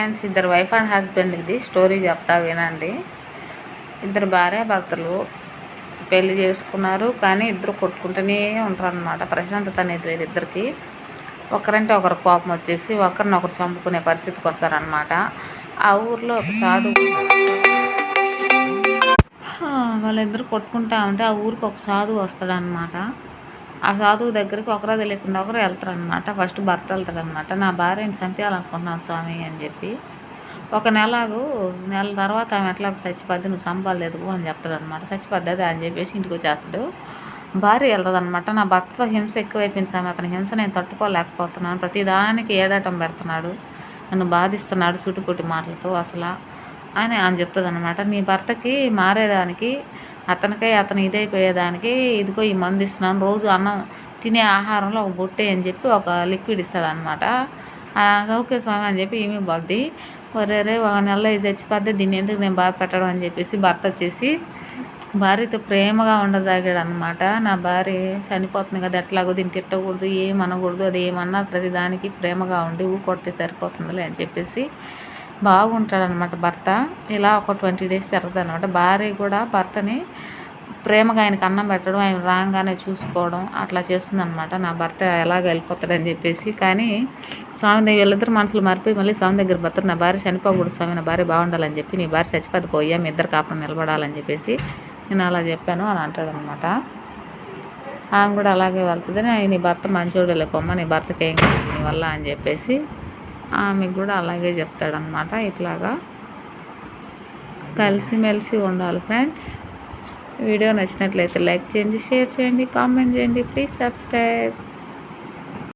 Friends, ఇద్దరు wife and husband ఇది story చెప్తా వినండి. ఇద్దరు భార్యాభర్తలు పెళ్లి చేసుకున్నారు, కానీ ఇద్దరు కొట్టుకుంటూనే ఉంటారు అనమాట. ప్రశాంతత అనేది లేదు ఇద్దరికి. ఒకరంటే ఒకరు కోపం వచ్చేసి ఒకరినొకరు చంపుకునే పరిస్థితికి వస్తారనమాట. ఆ ఊర్లో ఒక సాధువు, వాళ్ళిద్దరు కొట్టుకుంటా ఉంటే ఆ ఊరికి ఒక సాధువు వస్తాడనమాట. ఆ సాధువు దగ్గరికి ఒకరో తెలియకుండా ఒకరు వెళ్తారనమాట. ఫస్ట్ భర్త వెళ్తాడనమాట. నా భార్యని చంపేయాలనుకుంటున్నాను స్వామి అని చెప్పి. ఒక నెల తర్వాత ఆమె ఎట్లాగో చచ్చిపోద్ది, నువ్వు చంపాలేదు అని చెప్తాడనమాట. చచ్చిపోద్ది అని చెప్పేసి ఇంటికి వచ్చేస్తాడు. భార్య వెళ్తుందనమాట. నా భర్త హింస ఎక్కువైపోయింది స్వామి, అతని హింస నేను తట్టుకోలేకపోతున్నాను, ప్రతిదానికి ఏడాటం పెడుతున్నాడు, నన్ను బాధిస్తున్నాడు చుట్టుపుట్టి మాటలతో అసలు అని ఆమె చెప్తుంది అనమాట. నీ భర్తకి మారేదానికి, అతను ఇదైపోయేదానికి ఇదిగో ఈ మందు ఇస్తున్నాను, రోజు అన్నం తినే ఆహారంలో ఒక బొట్టే అని చెప్పి ఒక లిక్విడ్ ఇస్తాడనమాట. ఓకే స్వామి అని చెప్పి ఏమీ బద్ది, ఒరేరే ఒక నెలలో ఇది చచ్చిపోద్ది, దీన్ని ఎందుకు నేను బాధ పెట్టడం అని చెప్పేసి భర్త వచ్చేసి భార్యతో ప్రేమగా ఉండసాగాడు అనమాట. నా భార్య చనిపోతుంది కదా, ఎట్లాగో దీన్ని తిట్టకూడదు, ఏమనకూడదు, అది ఏమన్నా ప్రతిదానికి ప్రేమగా ఉండి ఊకొడితే సరిపోతుందిలే అని చెప్పేసి బాగుంటాడనమాట భర్త. ఇలా ఒక 20 days జరుగుతుంది అనమాట. భార్య కూడా భర్తని ప్రేమగా ఆయనకు అన్నం పెట్టడం, ఆయన రాగానే చూసుకోవడం అట్లా చేస్తుందనమాట. నా భర్త ఎలాగ వెళ్ళిపోతాడని చెప్పేసి. కానీ స్వామి దగ్గర వీళ్ళిద్దరు మనసులు మారిపోయి మళ్ళీ స్వామి దగ్గర భర్త, నా భార్య చనిపోకూడదు స్వామి, నా భార్య బాగుండాలని చెప్పి, నీ భార్య చచ్చిపోతే పోయా, మీ ఇద్దరు కాపురం నిలబడాలని చెప్పేసి నేను అలా చెప్పాను అని అంటాడనమాట. ఆమె కూడా అలాగే వెళ్తుంది. నీ భర్త మంచోడు లేపమ్మ, నీ భర్తకి ఏం కాదు నీ వల్ల అని చెప్పేసి ఆమెకు కూడా అలాగే చెప్తాడనమాట. ఇట్లాగా కలిసిమెలిసి ఉండాలి ఫ్రెండ్స్. వీడియో నచ్చినట్లయితే లైక్ చేయండి, షేర్ చేయండి, కామెంట్ చేయండి, ప్లీజ్ సబ్స్క్రైబ్.